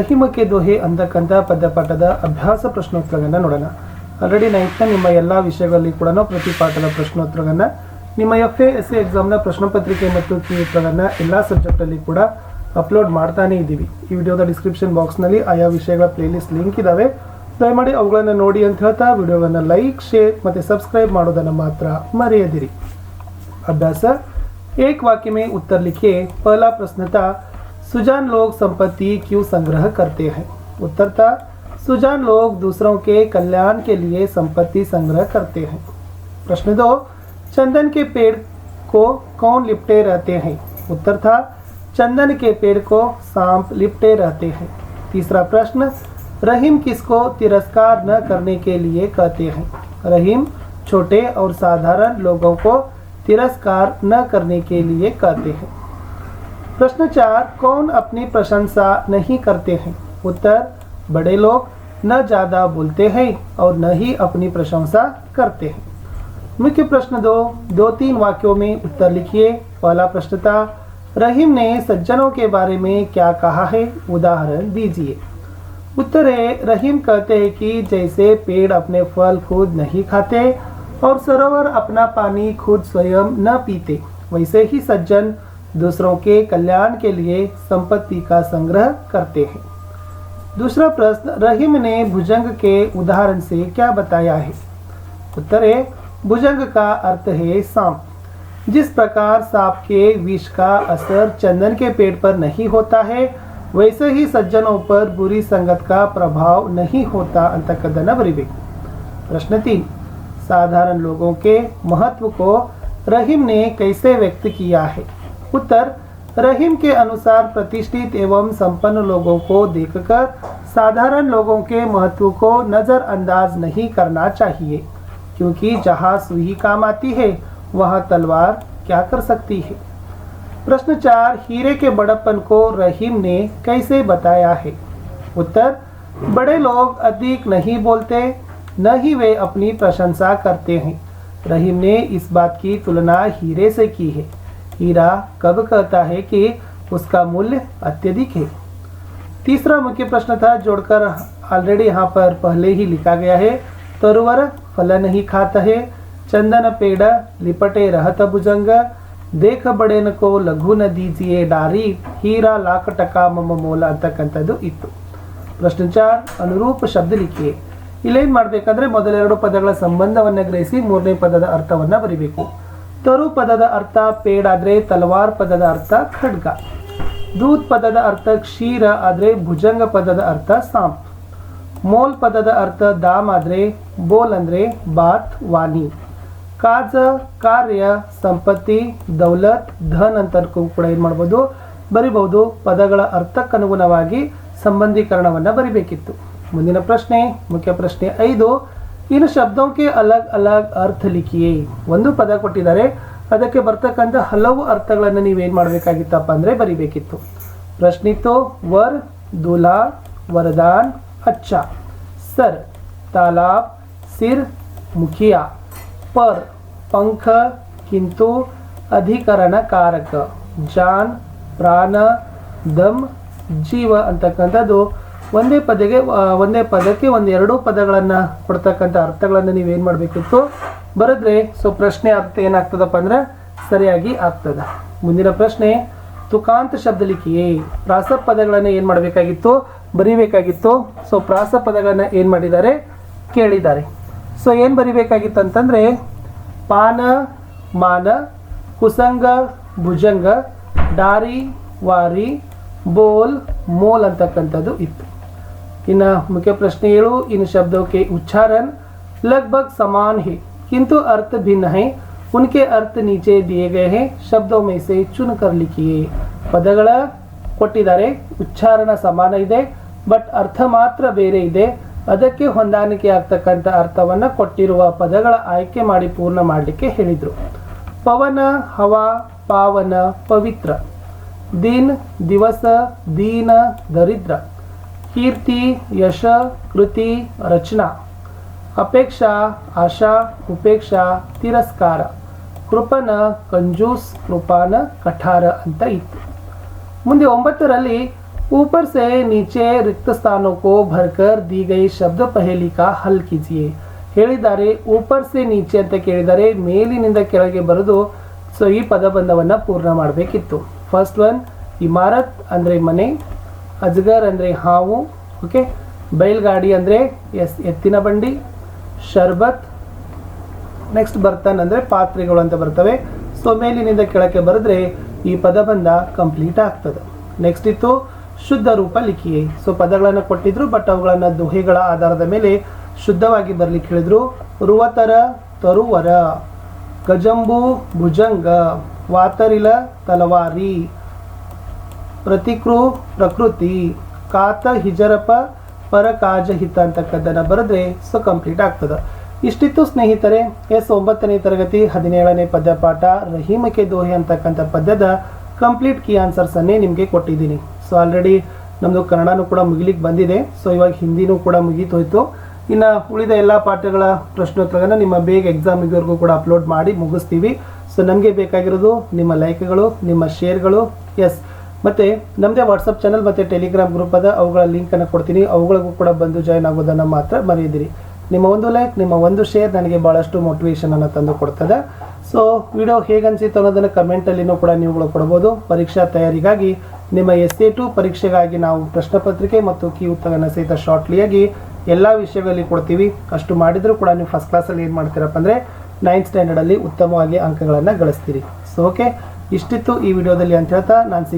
ರಹಿಮಕ್ಕೆ ದೋಹೆ ಅಂತಕ್ಕಂಥ ಪದ್ಯಪಾಠದ ಅಭ್ಯಾಸ ಪ್ರಶ್ನೋತ್ತರಗಳನ್ನ ನೋಡೋಣ. ಆಲ್ರೆಡಿ 9th ನಿಮ್ಮ ಎಲ್ಲ ವಿಷಯಗಳಲ್ಲಿ ಕೂಡ ಪ್ರತಿ ಪಾಠದ ಪ್ರಶ್ನೋತ್ತರಗಳನ್ನ ನಿಮ್ಮ FA ಎಕ್ಸಾಮ್ನ ಪ್ರಶ್ನೆ ಪತ್ರಿಕೆ ಮತ್ತು ಕೀ ಉತ್ತರಗಳನ್ನ ಎಲ್ಲ ಸಬ್ಜೆಕ್ಟಲ್ಲಿ ಕೂಡ ಅಪ್ಲೋಡ್ ಮಾಡ್ತಾನೆ ಇದ್ದೀವಿ. ಈ ವಿಡಿಯೋದ ಡಿಸ್ಕ್ರಿಪ್ಷನ್ ಬಾಕ್ಸ್ನಲ್ಲಿ ಆಯಾ ವಿಷಯಗಳ ಪ್ಲೇಲಿಸ್ಟ್ ಲಿಂಕ್ ಇದ್ದಾವೆ. ದಯಮಾಡಿ ಅವುಗಳನ್ನು ನೋಡಿ ಅಂತ ಹೇಳ್ತಾ ವಿಡಿಯೋವನ್ನು ಲೈಕ್, ಶೇರ್ ಮತ್ತು ಸಬ್ಸ್ಕ್ರೈಬ್ ಮಾಡೋದನ್ನು ಮಾತ್ರ ಮರೆಯದಿರಿ. अभ्यास एक वाक्य में उत्तर लिखिए. पहला प्रश्न था, सुजान लोग संपत्ति क्यों संग्रह करते हैं? उत्तर था, सुजान लोग दूसरों के कल्याण के लिए संपत्ति संग्रह करते हैं. प्रश्न 2, चंदन के पेड़ को कौन लिपटे रहते हैं? उत्तर था, चंदन के पेड़ को सांप लिपटे रहते हैं. तीसरा प्रश्न, रहीम किसको तिरस्कार न करने के लिए कहते हैं? रहीम छोटे और साधारण लोगों को तिरस्कार न करने के लिए कहते हैं. प्रश्न 4, कौन अपनी प्रशंसा नहीं करते हैं? उत्तर, बड़े लोग न ज़्यादा बोलते हैं और न ही अपनी प्रशंसा करते हैं. मुख्य प्रश्न 2-3 वाक्यों में उत्तर लिखिए. पहला प्रश्न था, रहीम ने सज्जनों के बारे में क्या कहा है? उदाहरण दीजिए. उत्तर है, रहीम कहते हैं कि जैसे पेड़ अपने फल खुद नहीं खाते और सरोवर अपना पानी खुद स्वयं न पीते, वैसे ही सज्जन दूसरों के कल्याण के लिए संपत्ति का संग्रह करते हैं. दूसरा प्रश्न, रहीम ने भुजंग के उदाहरण से क्या बताया है? उत्तर है, भुजंग का अर्थ है सांप. जिस प्रकार सांप के विष का असर चंदन के पेड़ पर नहीं होता है, वैसे ही सज्जनों पर बुरी संगत का प्रभाव नहीं होता ಅಂತಕ್ಕದ್ದನ್ನು ಬರೀಬೇಕು. प्रश्न 3, साधारण लोगों के महत्व को रहीम ने कैसे व्यक्त किया है? उत्तर, रहीम के अनुसार प्रतिष्ठित एवं संपन्न लोगों को देखकर साधारण लोगों के महत्व को नज़रअंदाज नहीं करना चाहिए, क्योंकि जहाँ सुई काम आती है वहाँ तलवार क्या कर सकती है. प्रश्न 4, हीरे के बड़प्पन को रहीम ने कैसे बताया है? उत्तर, बड़े लोग अधिक नहीं बोलते, न ही वे अपनी प्रशंसा करते हैं. रहीम ने इस बात की तुलना हीरे से की है. हीरा कब कहता है कि उसका मूल्य अत्यधिक है. तीसरा मुख्य प्रश्न था, जोड़कर ऑलरेडी यहाँ पर पहले ही लिखा गया है. तरुवर फल नहीं खाता है, चंदन पेड़ लिपटे रहत भुजंग, देख बड़ेन को लघु न दीजिए डारी, हीरा लाख टका मम मोल ಅಂತಕ್ಕಂಥದ್ದು ಇತ್ತು. ಪ್ರಶ್ನೆ 4, ಅನುರೂಪ ಶಬ್ದ ಲಿಖಿಯೇ. ಇಲ್ಲೇನು ಮಾಡಬೇಕಂದ್ರೆ ಮೊದಲೆರಡು ಪದಗಳ ಸಂಬಂಧವನ್ನು ಗ್ರಹಿಸಿ ಮೂರನೇ ಪದದ ಅರ್ಥವನ್ನು ಬರಿಬೇಕು. ತರು ಪದದ ಅರ್ಥ ಪೇಡ್ ಆದರೆ ತಲವಾರ್ ಪದದ ಅರ್ಥ ಖಡ್ಗ. ದೂತ್ ಪದದ ಅರ್ಥ ಕ್ಷೀರ ಆದರೆ ಭುಜಂಗ ಪದದ ಅರ್ಥ ಸಾಂಪ್. ಮೋಲ್ ಪದದ ಅರ್ಥ ದಾಮ್ ಆದರೆ ಬೋಲ್ ಅಂದರೆ ಬಾತ್ ವಾಣಿ. ಕಾಜ ಕಾರ್ಯ ಸಂಪತ್ತಿ ದೌಲತ್ ಧನ್ ಅಂತಕ್ಕೂ ಕೂಡ ಏನು ಮಾಡ್ಬೋದು ಬರಿಬಹುದು. ಪದಗಳ ಅರ್ಥಕ್ಕನುಗುಣವಾಗಿ ಸಂಬಂಧೀಕರಣವನ್ನು ಬರಿಬೇಕಿತ್ತು. ಮುಂದಿನ ಪ್ರಶ್ನೆ ಮುಖ್ಯ ಪ್ರಶ್ನೆ 5, इन शब्दों के अलग अलग अर्थ लिखिए. ಒಂದು ಪದ ಕೊಟ್ಟಿದ್ದಾರೆ, ಅದಕ್ಕೆ ಬರ್ತಕ್ಕಂಥ ಹಲವು ಅರ್ಥಗಳನ್ನು ನೀವೇನು ಮಾಡಬೇಕಾಗಿತ್ತಪ್ಪ ಅಂದರೆ ಬರಿಬೇಕಿತ್ತು. ಪ್ರಶ್ನಿತ್ತು, ವರ್ दूल्हा वरदान अच्छा, सर तालाब, सिर मुखिया, पर पंख किंतु अधिकरण कारक, जान प्राण दम ಜೀವ ಅಂತಕ್ಕಂಥದ್ದು ಒಂದೇ ಪದಕ್ಕೆ ಒಂದೆರಡು ಪದಗಳನ್ನು ಕೊಡ್ತಕ್ಕಂಥ ಅರ್ಥಗಳನ್ನು ನೀವೇನು ಮಾಡಬೇಕಿತ್ತು ಬರೆದ್ರೆ ಪ್ರಶ್ನೆ ಅರ್ಥ ಏನಾಗ್ತದಪ್ಪ ಅಂದರೆ ಸರಿಯಾಗಿ ಆಗ್ತದೆ. ಮುಂದಿನ ಪ್ರಶ್ನೆ, ತುಕಾಂತ ಶಬ್ದ ಲಿಖಿಯೇ. ಪ್ರಾಸ ಪದಗಳನ್ನು ಏನು ಮಾಡಬೇಕಾಗಿತ್ತು ಬರೀಬೇಕಾಗಿತ್ತು. ಪ್ರಾಸ ಪದಗಳನ್ನು ಏನು ಮಾಡಿದ್ದಾರೆ ಕೇಳಿದ್ದಾರೆ. ಏನು ಬರಿಬೇಕಾಗಿತ್ತು ಅಂತಂದರೆ ಪಾನ ಮಾನ ಕುಸಂಗ ಭುಜಂಗ ಡಾರಿ ವಾರಿ बोल मोल ಅಂತಕ್ಕಂಥದ್ದು ಇತ್ತು. ಇನ್ನು मुख्य प्रश्न 7, इन शब्दों के उच्चारण लगभग समान है किंतु अर्थ भिन्न है, उनके अर्थ नीचे दिए गए हैं, शब्दों में से चुनकर लिखिए. ಪದಗಳ ಕೊಟ್ಟಿದ್ದಾರೆ, ಉಚ್ಚಾರಣ ಸಮಾನ ಇದೆ, ಬಟ್ ಅರ್ಥ ಮಾತ್ರ ಬೇರೆ ಇದೆ. ಅದಕ್ಕೆ ಹೊಂದಾಣಿಕೆ ಆಗ್ತಕ್ಕಂಥ ಅರ್ಥವನ್ನು ಕೊಟ್ಟಿರುವ ಪದಗಳ ಆಯ್ಕೆ ಮಾಡಿ ಪೂರ್ಣ ಮಾಡಲಿಕ್ಕೆ ಹೇಳಿದರು. ಪವನ ಹವಾ ಪಾವನ ಪವಿತ್ರ, दिन दिवस दीन दरिद्र, कीर्ति यश कृति रचना, अपेक्षा आशा उपेक्षा तिरस्कार, कृपन कंजूस कृपान कठार ಅಂತ ಇತ್ತು. ಮುಂದೆ 9ರಲ್ಲಿ ऊपर से नीचे रिक्त स्थानों को भरकर दी गई शब्द पहेली का हल कीजिए ಹೇಳಿದ್ದಾರೆ ऊपर से नीचे ಅಂತ ಕೇಳಿದ್ದಾರೆ ಮೇಲಿನಿಂದ ಕೆಳಗೆ ಬರೆದು ಸೊ ಈ ಪದಬಂಧವನ್ನು ಪೂರ್ಣ ಮಾಡಬೇಕಿತ್ತು ಫಸ್ಟ್ ಒನ್ ಇಮಾರತ್ ಅಂದರೆ ಮನೆ ಅಜ್ಗರ್ ಅಂದರೆ ಹಾವು ಓಕೆ ಬೈಲ್ಗಾಡಿ ಅಂದರೆ ಎತ್ತಿನ ಬಂಡಿ ಶರ್ಬತ್ ನೆಕ್ಸ್ಟ್ ಬರ್ತಾನ್ ಅಂದರೆ ಪಾತ್ರೆಗಳು ಅಂತ ಬರ್ತವೆ ಸೊ ಮೇಲಿನಿಂದ ಕೆಳಕ್ಕೆ ಬರೆದ್ರೆ ಈ ಪದಬಂಧ ಕಂಪ್ಲೀಟ್ ಆಗ್ತದೆ ನೆಕ್ಸ್ಟ್ ಇತ್ತು ಶುದ್ಧ ರೂಪ ಲಿಖಿಯೇ ಸೊ ಪದಗಳನ್ನು ಕೊಟ್ಟಿದ್ರು ಬಟ್ ಅವುಗಳನ್ನು ದೋಹೆಗಳ ಆಧಾರದ ಮೇಲೆ ಶುದ್ಧವಾಗಿ ಬರಲಿಕ್ಕೆ ಹೇಳಿದ್ರು ರುವತರ ತರುವರ ಗಜಂಬು ಭುಜಂಗ ವಾತರಿಲ ತಲವಾರಿ ಪ್ರತಿಕೃ ಪ್ರಕೃತಿ ಕಾತ ಹಿಜರಪ ಪರಕಾಜಹಿತ ಅಂತಕ್ಕದ್ದನ್ನು ಬರೆದ್ರೆ ಸೊ ಕಂಪ್ಲೀಟ್ ಆಗ್ತದೆ ಇಷ್ಟಿತ್ತು ಸ್ನೇಹಿತರೆ 9ನೇ ತರಗತಿ 17ನೇ ಪದ್ಯಪಾಠ ರಹೀಮಕ್ಕೆ ದೋಹೆ ಅಂತಕ್ಕಂಥ ಪದ್ಯದ ಕಂಪ್ಲೀಟ್ ಕೀ ಆನ್ಸರ್ಸನ್ನೇ ನಿಮಗೆ ಕೊಟ್ಟಿದ್ದೀನಿ ಸೊ ಆಲ್ರೆಡಿ ನಮ್ಮದು ಕನ್ನಡನೂ ಕೂಡ ಮುಗಿಲಿಕ್ಕೆ ಬಂದಿದೆ ಸೊ ಇವಾಗ ಹಿಂದಿನೂ ಕೂಡ ಮುಗೀತೋಯ್ತು ಇನ್ನು ಉಳಿದ ಎಲ್ಲ ಪಾಠಗಳ ಪ್ರಶ್ನೋತ್ತರಗಳನ್ನು ನಿಮ್ಮ ಬೇಗ ಎಕ್ಸಾಮಿವರೆಗೂ ಕೂಡ ಅಪ್ಲೋಡ್ ಮಾಡಿ ಮುಗಿಸ್ತೀವಿ ಸೊ ನಮಗೆ ಬೇಕಾಗಿರೋದು ನಿಮ್ಮ ಲೈಕ್ಗಳು ನಿಮ್ಮ ಶೇರ್ಗಳು ಎಸ್ ಮತ್ತು ನಮ್ಮದೇ ವಾಟ್ಸಪ್ ಚಾನಲ್ ಮತ್ತು ಟೆಲಿಗ್ರಾಮ್ ಗ್ರೂಪ್ ಅದ ಅವುಗಳ ಲಿಂಕನ್ನು ಕೊಡ್ತೀನಿ ಅವುಗಳಿಗೂ ಕೂಡ ಬಂದು ಜಾಯ್ನ್ ಆಗೋದನ್ನು ಮಾತ್ರ ಮರೆಯದಿರಿ ನಿಮ್ಮ ಒಂದು ಲೈಕ್ ನಿಮ್ಮ ಒಂದು ಶೇರ್ ನನಗೆ ಭಾಳಷ್ಟು ಮೋಟಿವೇಶನನ್ನು ತಂದು ಕೊಡ್ತದೆ ಸೊ ವಿಡಿಯೋ ಹೇಗೆ ಅನಿಸಿತ್ತು ಅನ್ನೋದನ್ನು ಕಮೆಂಟಲ್ಲಿನೂ ಕೂಡ ನೀವುಗಳು ಕೊಡ್ಬೋದು ಪರೀಕ್ಷಾ ತಯಾರಿಗಾಗಿ ನಿಮ್ಮ SA2 ಪರೀಕ್ಷೆಗಾಗಿ ನಾವು ಪ್ರಶ್ನೆ ಪತ್ರಿಕೆ ಮತ್ತು ಕೀ ಉತ್ತರವನ್ನು ಸಹಿತ ಶಾರ್ಟ್ಲಿಯಾಗಿ ಎಲ್ಲ ವಿಷಯಗಳಲ್ಲಿ ಕೊಡ್ತೀವಿ ಅಷ್ಟು ಮಾಡಿದರೂ ಕೂಡ ನೀವು ಫಸ್ಟ್ ಕ್ಲಾಸಲ್ಲಿ ಏನು ಮಾಡ್ತೀರಪ್ಪ ಅಂದರೆ 9th ಸ್ಟ್ಯಾಂಡರ್ಡಲ್ಲಿ ಉತ್ತಮವಾಗಿ ಅಂಕಗಳನ್ನು ಗಳಿಸ್ತೀರಿ ಸೊ ಓಕೆ ಇಷ್ಟಿತ್ತು ಈ ವಿಡಿಯೋದಲ್ಲಿ ಅಂತ ಹೇಳ್ತಾ ನಾನು